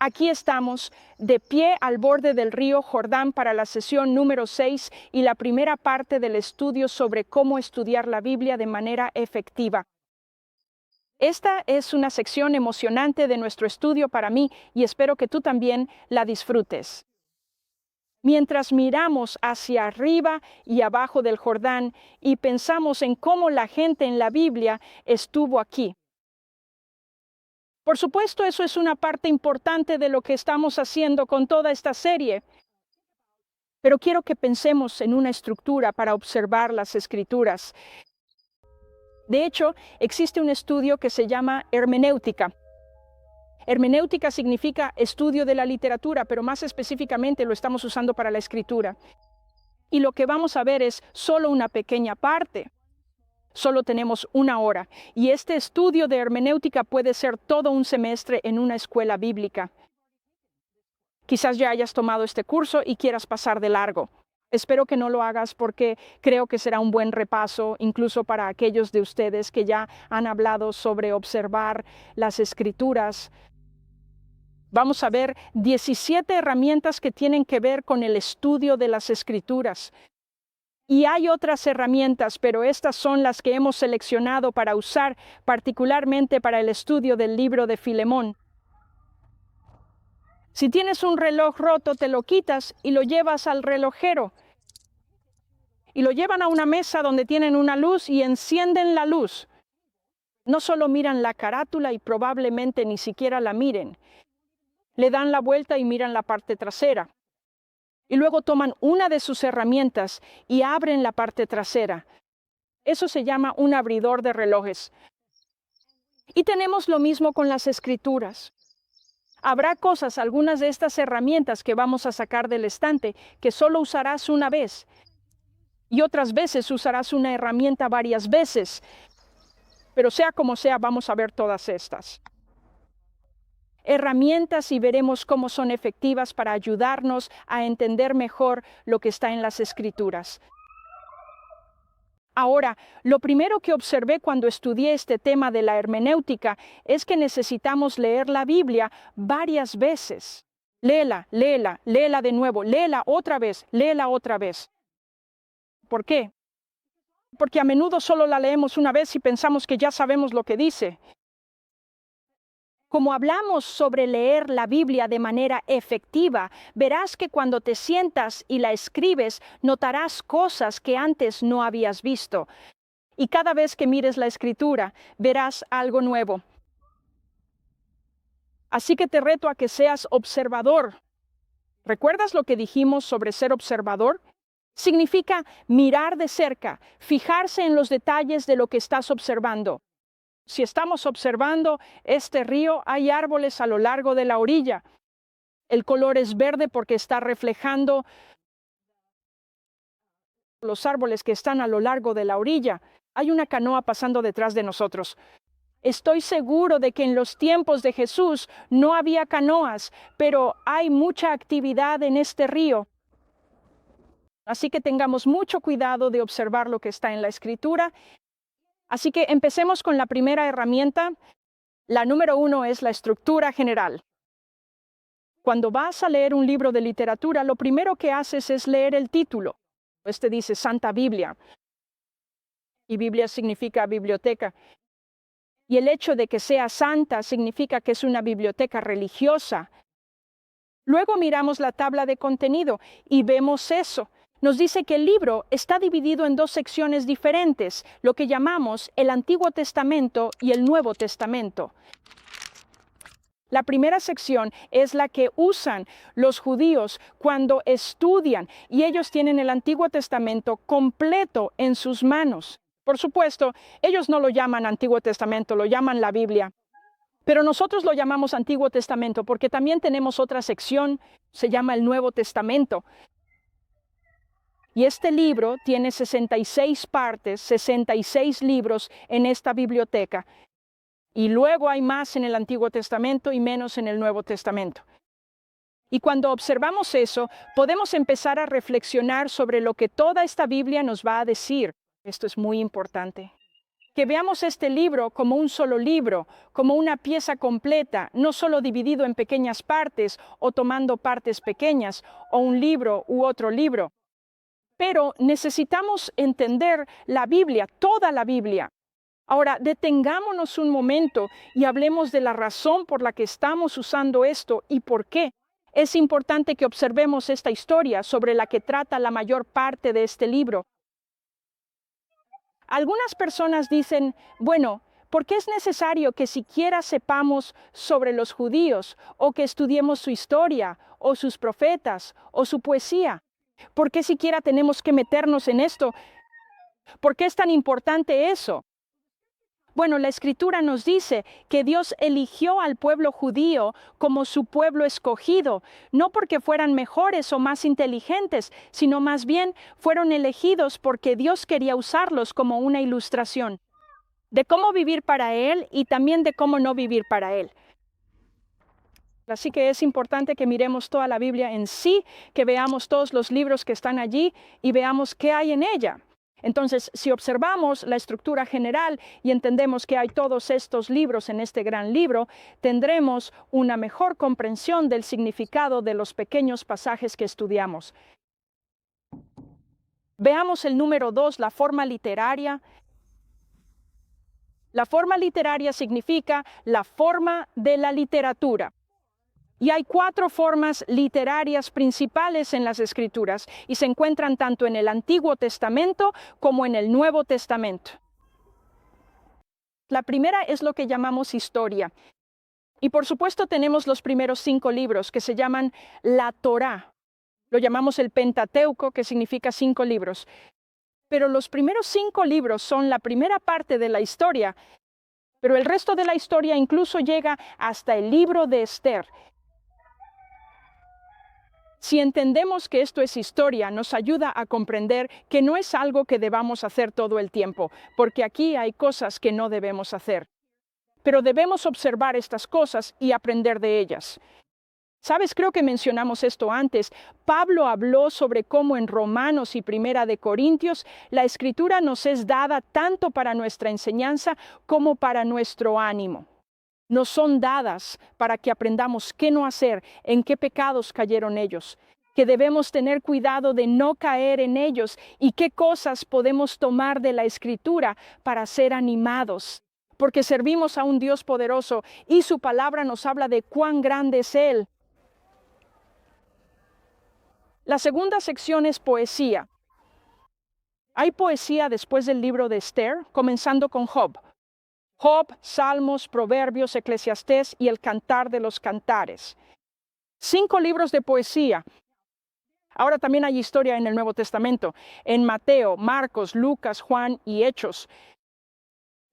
Aquí estamos, de pie al borde del río Jordán para la sesión número 6 y la primera parte del estudio sobre cómo estudiar la Biblia de manera efectiva. Esta es una sección emocionante de nuestro estudio para mí y espero que tú también la disfrutes. Mientras miramos hacia arriba y abajo del Jordán y pensamos en cómo la gente en la Biblia estuvo aquí. Por supuesto, eso es una parte importante de lo que estamos haciendo con toda esta serie. Pero quiero que pensemos en una estructura para observar las Escrituras. De hecho, existe un estudio que se llama hermenéutica. Hermenéutica significa estudio de la literatura, pero más específicamente lo estamos usando para la escritura. Y lo que vamos a ver es solo una pequeña parte. Solo tenemos una hora, y este estudio de hermenéutica puede ser todo un semestre en una escuela bíblica. Quizás ya hayas tomado este curso y quieras pasar de largo. Espero que no lo hagas porque creo que será un buen repaso, incluso para aquellos de ustedes que ya han hablado sobre observar las Escrituras. Vamos a ver 17 herramientas que tienen que ver con el estudio de las Escrituras. Y hay otras herramientas, pero estas son las que hemos seleccionado para usar, particularmente para el estudio del libro de Filemón. Si tienes un reloj roto, te lo quitas y lo llevas al relojero. Y lo llevan a una mesa donde tienen una luz y encienden la luz. No solo miran la carátula y probablemente ni siquiera la miren. Le dan la vuelta y miran la parte trasera. Y luego toman una de sus herramientas y abren la parte trasera. Eso se llama un abridor de relojes. Y tenemos lo mismo con las Escrituras. Habrá cosas, algunas de estas herramientas que vamos a sacar del estante, que solo usarás una vez. Y otras veces usarás una herramienta varias veces. Pero sea como sea, vamos a ver todas estas herramientas y veremos cómo son efectivas para ayudarnos a entender mejor lo que está en las Escrituras. Ahora, lo primero que observé cuando estudié este tema de la hermenéutica es que necesitamos leer la Biblia varias veces. Léela, léela, léela de nuevo, léela otra vez, léela otra vez. ¿Por qué? Porque a menudo solo la leemos una vez y pensamos que ya sabemos lo que dice. Como hablamos sobre leer la Biblia de manera efectiva, verás que cuando te sientas y la escribes, notarás cosas que antes no habías visto. Y cada vez que mires la escritura, verás algo nuevo. Así que te reto a que seas observador. ¿Recuerdas lo que dijimos sobre ser observador? Significa mirar de cerca, fijarse en los detalles de lo que estás observando. Si estamos observando este río, hay árboles a lo largo de la orilla. El color es verde porque está reflejando los árboles que están a lo largo de la orilla. Hay una canoa pasando detrás de nosotros. Estoy seguro de que en los tiempos de Jesús no había canoas, pero hay mucha actividad en este río. Así que tengamos mucho cuidado de observar lo que está en la Escritura. Así que empecemos con la primera herramienta. La número 1 es la estructura general. Cuando vas a leer un libro de literatura, lo primero que haces es leer el título. Este dice Santa Biblia. Y Biblia significa biblioteca. Y el hecho de que sea santa significa que es una biblioteca religiosa. Luego miramos la tabla de contenido y vemos eso. Nos dice que el libro está dividido en dos secciones diferentes, lo que llamamos el Antiguo Testamento y el Nuevo Testamento. La primera sección es la que usan los judíos cuando estudian y ellos tienen el Antiguo Testamento completo en sus manos. Por supuesto, ellos no lo llaman Antiguo Testamento, lo llaman la Biblia. Pero nosotros lo llamamos Antiguo Testamento porque también tenemos otra sección, se llama el Nuevo Testamento. Y este libro tiene 66 partes, 66 libros en esta biblioteca. Y luego hay más en el Antiguo Testamento y menos en el Nuevo Testamento. Y cuando observamos eso, podemos empezar a reflexionar sobre lo que toda esta Biblia nos va a decir. Esto es muy importante. Que veamos este libro como un solo libro, como una pieza completa, no solo dividido en pequeñas partes o tomando partes pequeñas, o un libro u otro libro. Pero necesitamos entender la Biblia, toda la Biblia. Ahora, detengámonos un momento y hablemos de la razón por la que estamos usando esto y por qué. Es importante que observemos esta historia sobre la que trata la mayor parte de este libro. Algunas personas dicen, bueno, ¿por qué es necesario que siquiera sepamos sobre los judíos o que estudiemos su historia o sus profetas o su poesía? ¿Por qué siquiera tenemos que meternos en esto? ¿Por qué es tan importante eso? Bueno, la Escritura nos dice que Dios eligió al pueblo judío como su pueblo escogido, no porque fueran mejores o más inteligentes, sino más bien fueron elegidos porque Dios quería usarlos como una ilustración de cómo vivir para Él y también de cómo no vivir para Él. Así que es importante que miremos toda la Biblia en sí, que veamos todos los libros que están allí y veamos qué hay en ella. Entonces, si observamos la estructura general y entendemos que hay todos estos libros en este gran libro, tendremos una mejor comprensión del significado de los pequeños pasajes que estudiamos. Veamos el número 2, la forma literaria. La forma literaria significa la forma de la literatura. Y hay 4 formas literarias principales en las Escrituras y se encuentran tanto en el Antiguo Testamento como en el Nuevo Testamento. La primera es lo que llamamos historia. Y por supuesto tenemos los primeros 5 libros que se llaman la Torá. Lo llamamos el Pentateuco, que significa 5 libros. Pero los primeros 5 libros son la primera parte de la historia, pero el resto de la historia incluso llega hasta el libro de Esther. Si entendemos que esto es historia, nos ayuda a comprender que no es algo que debamos hacer todo el tiempo, porque aquí hay cosas que no debemos hacer. Pero debemos observar estas cosas y aprender de ellas. ¿Sabes? Creo que mencionamos esto antes. Pablo habló sobre cómo en Romanos y Primera de Corintios la Escritura nos es dada tanto para nuestra enseñanza como para nuestro ánimo. Nos son dadas para que aprendamos qué no hacer, en qué pecados cayeron ellos, que debemos tener cuidado de no caer en ellos y qué cosas podemos tomar de la Escritura para ser animados, porque servimos a un Dios poderoso y su palabra nos habla de cuán grande es Él. La segunda sección es poesía. Hay poesía después del libro de Esther, comenzando con Job. Job, Salmos, Proverbios, Eclesiastés y el Cantar de los Cantares. 5 libros de poesía. Ahora también hay historia en el Nuevo Testamento, en Mateo, Marcos, Lucas, Juan y Hechos.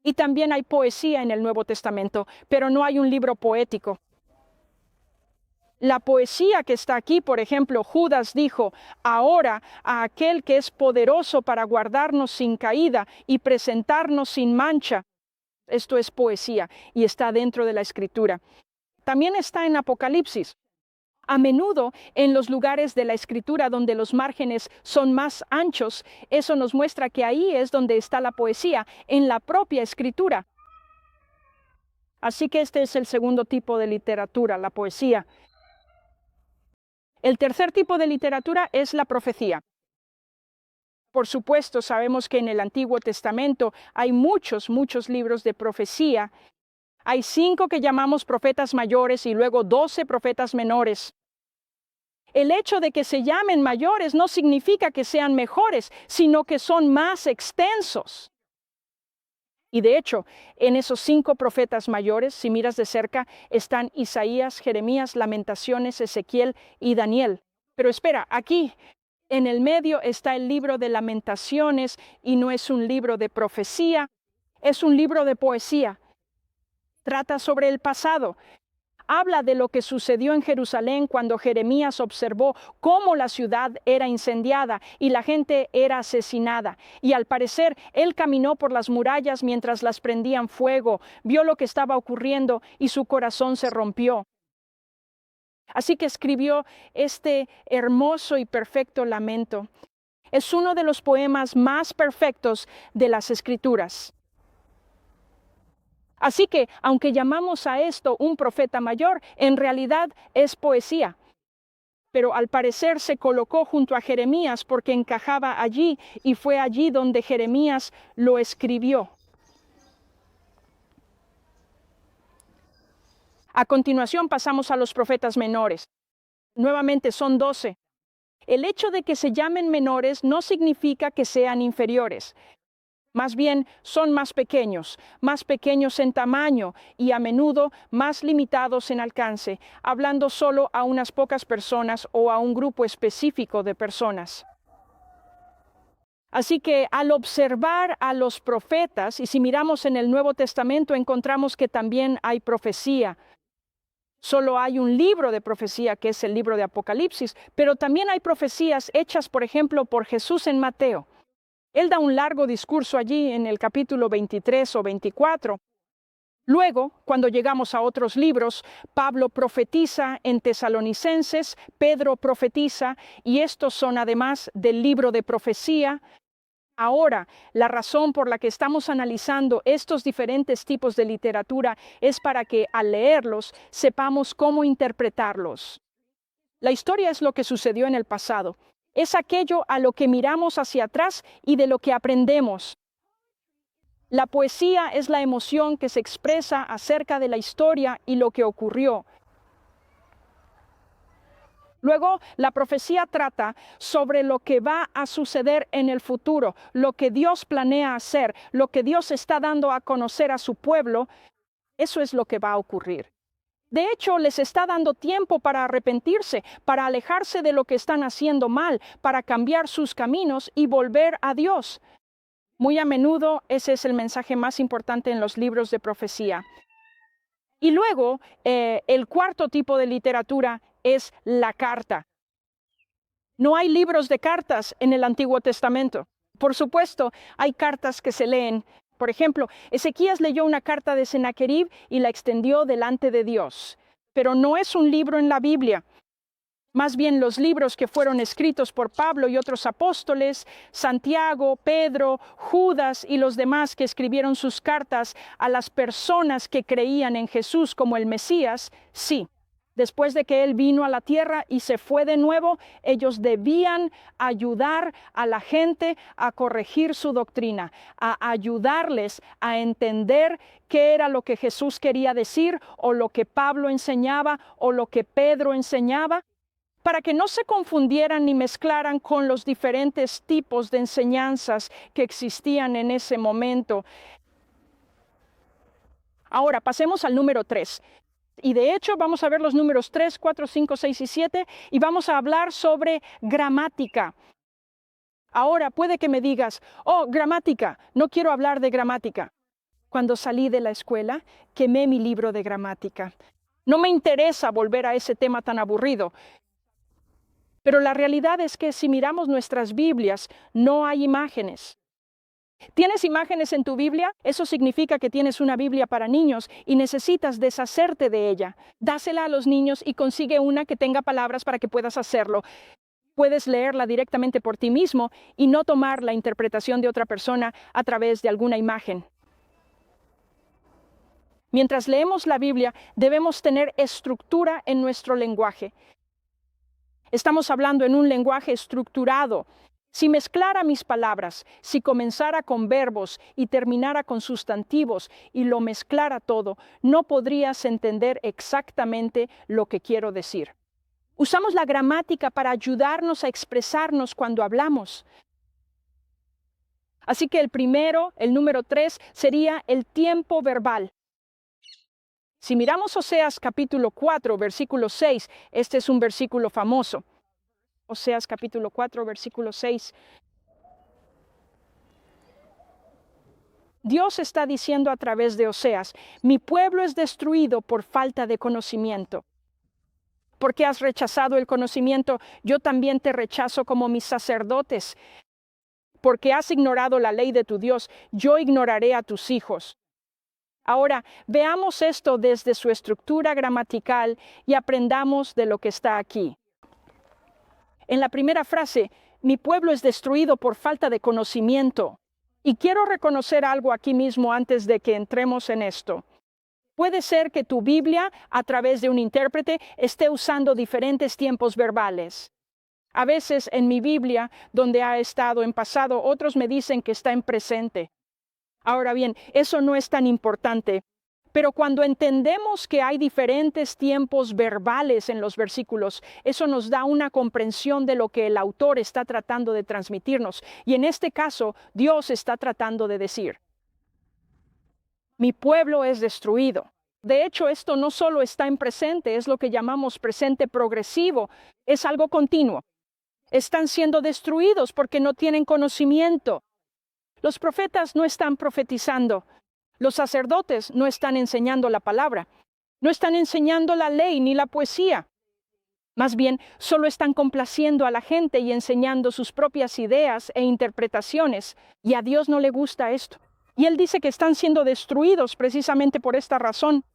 Y también hay poesía en el Nuevo Testamento, pero no hay un libro poético. La poesía que está aquí, por ejemplo, Judas dijo, ahora a aquel que es poderoso para guardarnos sin caída y presentarnos sin mancha. Esto es poesía y está dentro de la Escritura. También está en Apocalipsis. A menudo en los lugares de la Escritura donde los márgenes son más anchos, eso nos muestra que ahí es donde está la poesía, en la propia Escritura. Así que este es el segundo tipo de literatura, la poesía. El tercer tipo de literatura es la profecía. Por supuesto, sabemos que en el Antiguo Testamento hay muchos libros de profecía. Hay 5 que llamamos profetas mayores y luego 12 profetas menores. El hecho de que se llamen mayores no significa que sean mejores, sino que son más extensos. Y de hecho, en esos 5 profetas mayores, si miras de cerca, están Isaías, Jeremías, Lamentaciones, Ezequiel y Daniel. Pero espera, aquí en el medio está el libro de Lamentaciones y no es un libro de profecía, es un libro de poesía. Trata sobre el pasado. Habla de lo que sucedió en Jerusalén cuando Jeremías observó cómo la ciudad era incendiada y la gente era asesinada. Y al parecer, él caminó por las murallas mientras las prendían fuego, vio lo que estaba ocurriendo y su corazón se rompió. Así que escribió este hermoso y perfecto lamento. Es uno de los poemas más perfectos de las Escrituras. Así que, aunque llamamos a esto un profeta mayor, en realidad es poesía. Pero al parecer se colocó junto a Jeremías porque encajaba allí y fue allí donde Jeremías lo escribió. A continuación pasamos a los profetas menores. Nuevamente son 12. El hecho de que se llamen menores no significa que sean inferiores. Más bien, son más pequeños en tamaño y a menudo más limitados en alcance, hablando solo a unas pocas personas o a un grupo específico de personas. Así que al observar a los profetas, y si miramos en el Nuevo Testamento, encontramos que también hay profecía. Solo hay un libro de profecía, que es el libro de Apocalipsis, pero también hay profecías hechas, por ejemplo, por Jesús en Mateo. Él da un largo discurso allí en el capítulo 23 o 24. Luego, cuando llegamos a otros libros, Pablo profetiza en Tesalonicenses, Pedro profetiza, y estos son además del libro de profecía. Ahora, la razón por la que estamos analizando estos diferentes tipos de literatura es para que al leerlos sepamos cómo interpretarlos. La historia es lo que sucedió en el pasado. Es aquello a lo que miramos hacia atrás y de lo que aprendemos. La poesía es la emoción que se expresa acerca de la historia y lo que ocurrió. Luego, la profecía trata sobre lo que va a suceder en el futuro, lo que Dios planea hacer, lo que Dios está dando a conocer a su pueblo. Eso es lo que va a ocurrir. De hecho, les está dando tiempo para arrepentirse, para alejarse de lo que están haciendo mal, para cambiar sus caminos y volver a Dios. Muy a menudo ese es el mensaje más importante en los libros de profecía. Y luego, el cuarto tipo de literatura es la carta. No hay libros de cartas en el Antiguo Testamento. Por supuesto, hay cartas que se leen. Por ejemplo, Ezequías leyó una carta de Sennacherib y la extendió delante de Dios. Pero no es un libro en la Biblia. Más bien los libros que fueron escritos por Pablo y otros apóstoles, Santiago, Pedro, Judas y los demás que escribieron sus cartas a las personas que creían en Jesús como el Mesías, sí. Después de que Él vino a la tierra y se fue de nuevo, ellos debían ayudar a la gente a corregir su doctrina, a ayudarles a entender qué era lo que Jesús quería decir, o lo que Pablo enseñaba, o lo que Pedro enseñaba, para que no se confundieran ni mezclaran con los diferentes tipos de enseñanzas que existían en ese momento. Ahora, pasemos al número 3. Y de hecho vamos a ver los números 3, 4, 5, 6 y 7 y vamos a hablar sobre gramática. Ahora puede que me digas, oh, gramática, no quiero hablar de gramática. Cuando salí de la escuela, quemé mi libro de gramática. No me interesa volver a ese tema tan aburrido. Pero la realidad es que si miramos nuestras Biblias, no hay imágenes. ¿Tienes imágenes en tu Biblia? Eso significa que tienes una Biblia para niños y necesitas deshacerte de ella. Dásela a los niños y consigue una que tenga palabras para que puedas hacerlo. Puedes leerla directamente por ti mismo y no tomar la interpretación de otra persona a través de alguna imagen. Mientras leemos la Biblia, debemos tener estructura en nuestro lenguaje. Estamos hablando en un lenguaje estructurado. Si mezclara mis palabras, si comenzara con verbos y terminara con sustantivos y lo mezclara todo, no podrías entender exactamente lo que quiero decir. Usamos la gramática para ayudarnos a expresarnos cuando hablamos. Así que el número 3, sería el tiempo verbal. Si miramos Oseas capítulo 4, versículo 6, este es un versículo famoso. Oseas capítulo 4, versículo 6. Dios está diciendo a través de Oseas, mi pueblo es destruido por falta de conocimiento. Porque has rechazado el conocimiento, yo también te rechazo como mis sacerdotes. Porque has ignorado la ley de tu Dios, yo ignoraré a tus hijos. Ahora, veamos esto desde su estructura gramatical y aprendamos de lo que está aquí. En la primera frase, mi pueblo es destruido por falta de conocimiento. Y quiero reconocer algo aquí mismo antes de que entremos en esto. Puede ser que tu Biblia, a través de un intérprete, esté usando diferentes tiempos verbales. A veces en mi Biblia, donde ha estado en pasado, otros me dicen que está en presente. Ahora bien, eso no es tan importante. Pero cuando entendemos que hay diferentes tiempos verbales en los versículos, eso nos da una comprensión de lo que el autor está tratando de transmitirnos. Y en este caso, Dios está tratando de decir: mi pueblo es destruido. De hecho, esto no solo está en presente, es lo que llamamos presente progresivo, es algo continuo. Están siendo destruidos porque no tienen conocimiento. Los profetas no están profetizando. Los sacerdotes no están enseñando la palabra. No están enseñando la ley ni la poesía. Más bien, solo están complaciendo a la gente y enseñando sus propias ideas e interpretaciones. Y a Dios no le gusta esto. Y Él dice que están siendo destruidos precisamente por esta razón.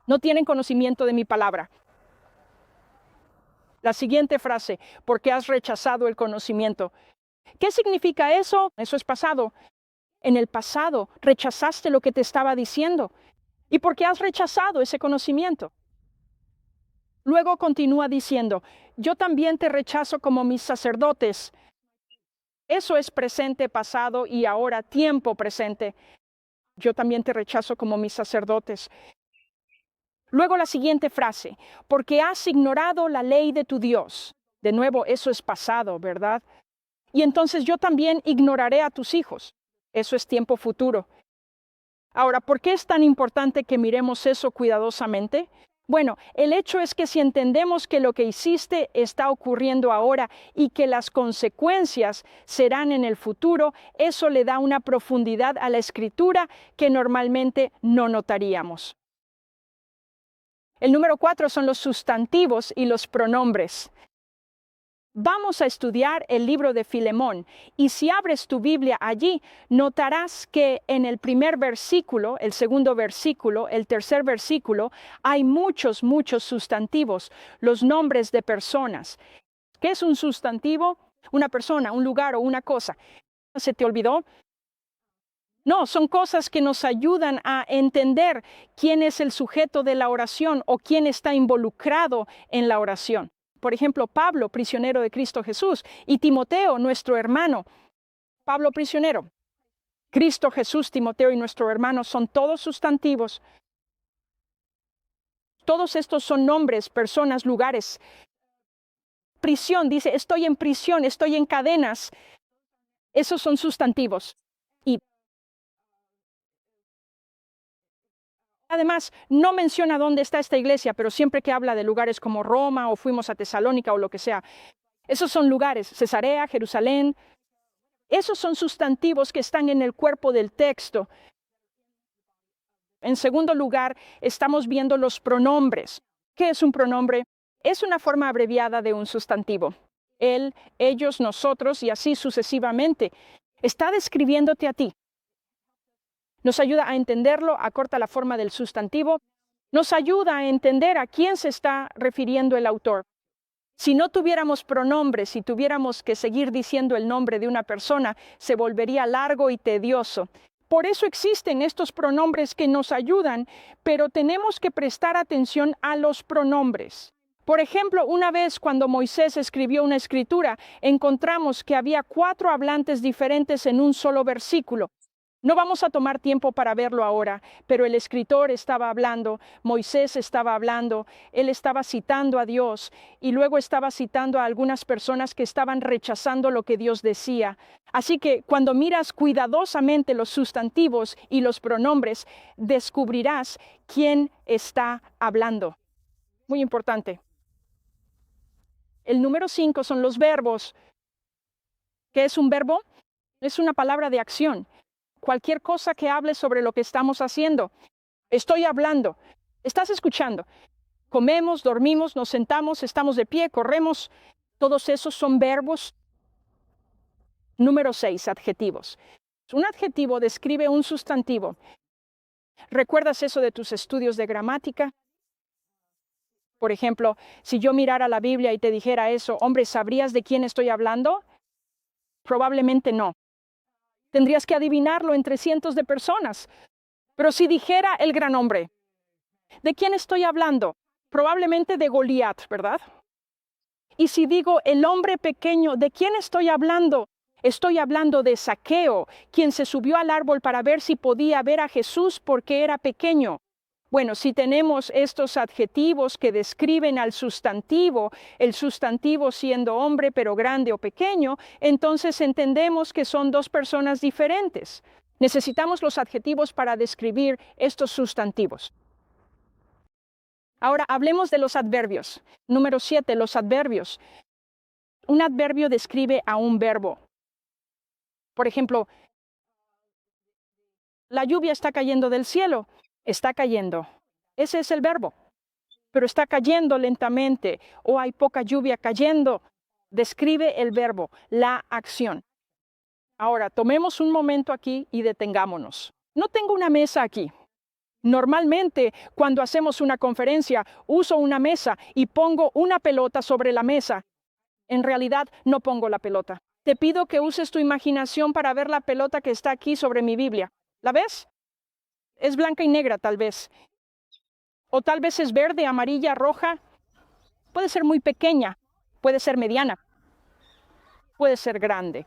No tienen conocimiento de mi palabra. La siguiente frase: porque has rechazado el conocimiento. ¿Qué significa eso? Eso es pasado. En el pasado rechazaste lo que te estaba diciendo. ¿Y por qué has rechazado ese conocimiento? Luego continúa diciendo: yo también te rechazo como mis sacerdotes. Eso es presente, pasado y ahora tiempo presente. Yo también te rechazo como mis sacerdotes. Luego la siguiente frase: porque has ignorado la ley de tu Dios. De nuevo, eso es pasado, ¿verdad? Y entonces yo también ignoraré a tus hijos. Eso es tiempo futuro. Ahora, ¿por qué es tan importante que miremos eso cuidadosamente? Bueno, el hecho es que si entendemos que lo que hiciste está ocurriendo ahora y que las consecuencias serán en el futuro, eso le da una profundidad a la escritura que normalmente no notaríamos. El número 4 son los sustantivos y los pronombres. Vamos a estudiar el libro de Filemón, y si abres tu Biblia allí, notarás que en el primer versículo, el segundo versículo, el tercer versículo, hay muchos sustantivos, los nombres de personas. ¿Qué es un sustantivo? Una persona, un lugar o una cosa. ¿Se te olvidó? No, son cosas que nos ayudan a entender quién es el sujeto de la oración o quién está involucrado en la oración. Por ejemplo, Pablo, prisionero de Cristo Jesús, y Timoteo, nuestro hermano. Pablo, prisionero. Cristo Jesús, Timoteo y nuestro hermano son todos sustantivos. Todos estos son nombres, personas, lugares. Prisión, dice, estoy en prisión, estoy en cadenas. Esos son sustantivos. Y además, no menciona dónde está esta iglesia, pero siempre que habla de lugares como Roma o fuimos a Tesalónica o lo que sea, esos son lugares, Cesarea, Jerusalén. Esos son sustantivos que están en el cuerpo del texto. En segundo lugar, estamos viendo los pronombres. ¿Qué es un pronombre? Es una forma abreviada de un sustantivo. Él, ellos, nosotros y así sucesivamente. Está describiéndote a ti. Nos ayuda a entenderlo, acorta la forma del sustantivo. Nos ayuda a entender a quién se está refiriendo el autor. Si no tuviéramos pronombres, si tuviéramos que seguir diciendo el nombre de una persona, se volvería largo y tedioso. Por eso existen estos pronombres que nos ayudan, pero tenemos que prestar atención a los pronombres. Por ejemplo, una vez cuando Moisés escribió una escritura, encontramos que había 4 hablantes diferentes en un solo versículo. No vamos a tomar tiempo para verlo ahora, pero el escritor estaba hablando, Moisés estaba hablando, él estaba citando a Dios y luego estaba citando a algunas personas que estaban rechazando lo que Dios decía. Así que cuando miras cuidadosamente los sustantivos y los pronombres, descubrirás quién está hablando. Muy importante. El número 5 son los verbos. ¿Qué es un verbo? Es una palabra de acción. Cualquier cosa que hable sobre lo que estamos haciendo. Estoy hablando. Estás escuchando. Comemos, dormimos, nos sentamos, estamos de pie, corremos. Todos esos son verbos. Número 6, adjetivos. Un adjetivo describe un sustantivo. ¿Recuerdas eso de tus estudios de gramática? Por ejemplo, si yo mirara la Biblia y te dijera eso, hombre, ¿sabrías de quién estoy hablando? Probablemente no. Tendrías que adivinarlo entre cientos de personas. Pero si dijera el gran hombre, ¿De quién estoy hablando? Probablemente de Goliat, ¿verdad? Y si digo el hombre pequeño, ¿de quién estoy hablando? Estoy hablando de Zaqueo, quien se subió al árbol para ver si podía ver a Jesús porque era pequeño. Bueno, si tenemos estos adjetivos que describen al sustantivo, el sustantivo siendo hombre pero grande o pequeño, entonces entendemos que son dos personas diferentes. Necesitamos los adjetivos para describir estos sustantivos. Ahora hablemos de los adverbios. Número 7, los adverbios. Un adverbio describe a un verbo. Por ejemplo, la lluvia está cayendo del cielo. Está cayendo. Ese es el verbo. Pero está cayendo lentamente o hay poca lluvia cayendo. Describe el verbo, la acción. Ahora, tomemos un momento aquí y detengámonos. No tengo una mesa aquí. Normalmente, cuando hacemos una conferencia, uso una mesa y pongo una pelota sobre la mesa. En realidad, no pongo la pelota. Te pido que uses tu imaginación para ver la pelota que está aquí sobre mi Biblia. ¿La ves? Es blanca y negra, tal vez. O tal vez es verde, amarilla, roja. Puede ser muy pequeña, puede ser mediana, puede ser grande,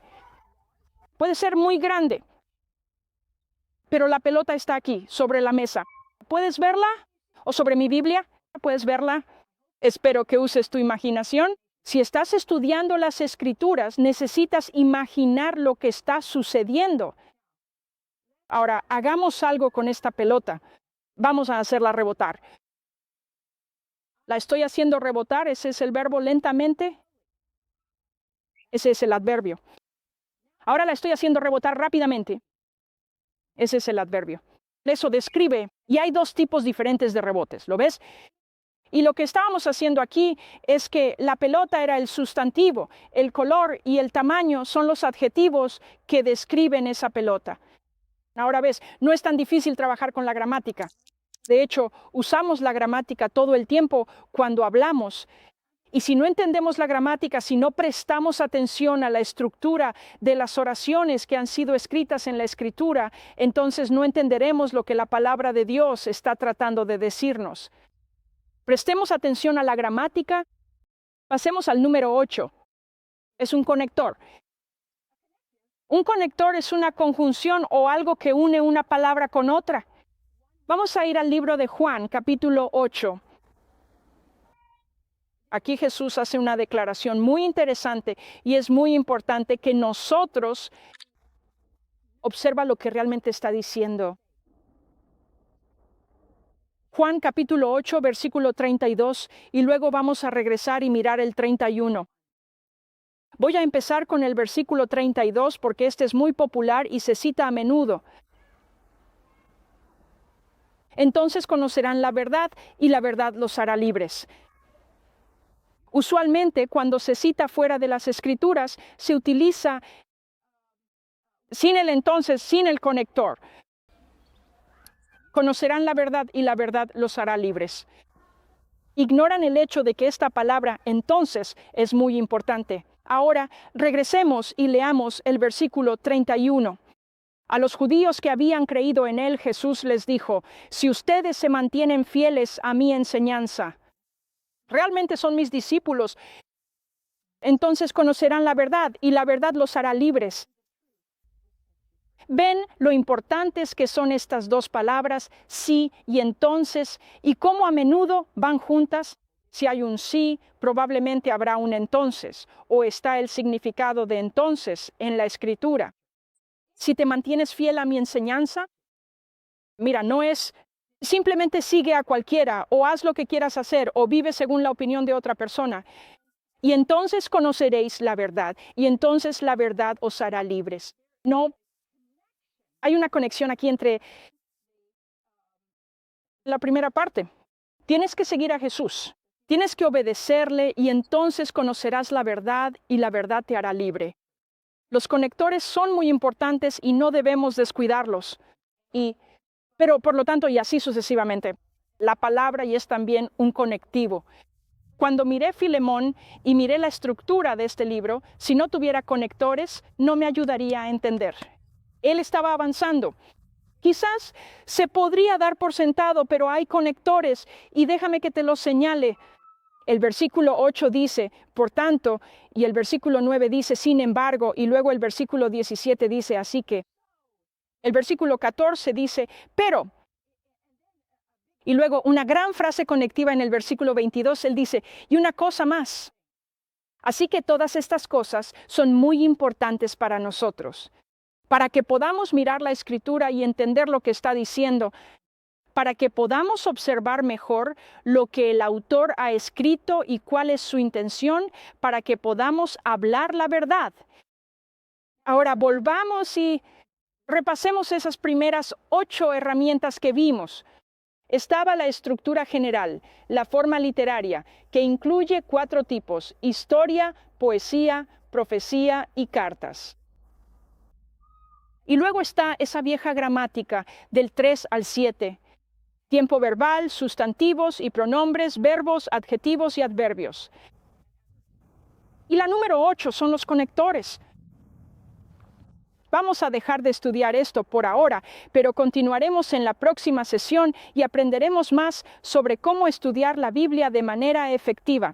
puede ser muy grande. Pero la pelota está aquí, sobre la mesa. ¿Puedes verla? ¿O sobre mi Biblia? ¿Puedes verla? Espero que uses tu imaginación. Si estás estudiando las Escrituras, necesitas imaginar lo que está sucediendo. Ahora, hagamos algo con esta pelota. Vamos a hacerla rebotar. La estoy haciendo rebotar, ese es el verbo lentamente. Ese es el adverbio. Ahora la estoy haciendo rebotar rápidamente. Ese es el adverbio. Eso describe, y hay dos tipos diferentes de rebotes, ¿lo ves? Y lo que estábamos haciendo aquí es que la pelota era el sustantivo, el color y el tamaño son los adjetivos que describen esa pelota. Ahora ves, no es tan difícil trabajar con la gramática. De hecho, usamos la gramática todo el tiempo cuando hablamos. Y si no entendemos la gramática, si no prestamos atención a la estructura de las oraciones que han sido escritas en la Escritura, entonces no entenderemos lo que la palabra de Dios está tratando de decirnos. Prestemos atención a la gramática. Pasemos al número 8. Es un conector. Un conector es una conjunción o algo que une una palabra con otra. Vamos a ir al libro de Juan, capítulo 8. Aquí Jesús hace una declaración muy interesante y es muy importante que nosotros observa lo que realmente está diciendo. Juan capítulo 8, versículo 32, y luego vamos a regresar y mirar el 31. Voy a empezar con el versículo 32 porque este es muy popular y se cita a menudo. Entonces conocerán la verdad y la verdad los hará libres. Usualmente, cuando se cita fuera de las Escrituras, se utiliza sin el entonces, sin el conector. Conocerán la verdad y la verdad los hará libres. Ignoran el hecho de que esta palabra entonces es muy importante. Ahora regresemos y leamos el versículo 31. A los judíos que habían creído en él, Jesús les dijo: si ustedes se mantienen fieles a mi enseñanza, realmente son mis discípulos, entonces conocerán la verdad y la verdad los hará libres. ¿Ven lo importantes que son estas dos palabras, sí y entonces, y cómo a menudo van juntas? Si hay un sí, probablemente habrá un entonces, o está el significado de entonces en la Escritura. Si te mantienes fiel a mi enseñanza, mira, no es simplemente sigue a cualquiera, o haz lo que quieras hacer, o vive según la opinión de otra persona. Y entonces conoceréis la verdad, y entonces la verdad os hará libres. No, hay una conexión aquí entre la primera parte. Tienes que seguir a Jesús, tienes que obedecerle, y entonces conocerás la verdad, y la verdad te hará libre. Los conectores son muy importantes y no debemos descuidarlos. Pero por lo tanto, y así sucesivamente, la palabra y es también un conectivo. Cuando miré Filemón y miré la estructura de este libro, si no tuviera conectores, no me ayudaría a entender. Él estaba avanzando. Quizás se podría dar por sentado, pero hay conectores y déjame que te los señale. El versículo 8 dice, por tanto, y el versículo 9 dice, sin embargo, y luego el versículo 17 dice, así que. El versículo 14 dice, pero. Y luego una gran frase conectiva en el versículo 22, él dice, y una cosa más. Así que todas estas cosas son muy importantes para nosotros, para que podamos mirar la Escritura y entender lo que está diciendo, para que podamos observar mejor lo que el autor ha escrito y cuál es su intención, para que podamos hablar la verdad. Ahora volvamos y repasemos esas primeras 8 herramientas que vimos. Estaba la estructura general, la forma literaria, que incluye 4 tipos: historia, poesía, profecía y cartas. Y luego está esa vieja gramática del 3 al 7. Tiempo verbal, sustantivos y pronombres, verbos, adjetivos y adverbios. Y la número 8 son los conectores. Vamos a dejar de estudiar esto por ahora, pero continuaremos en la próxima sesión y aprenderemos más sobre cómo estudiar la Biblia de manera efectiva.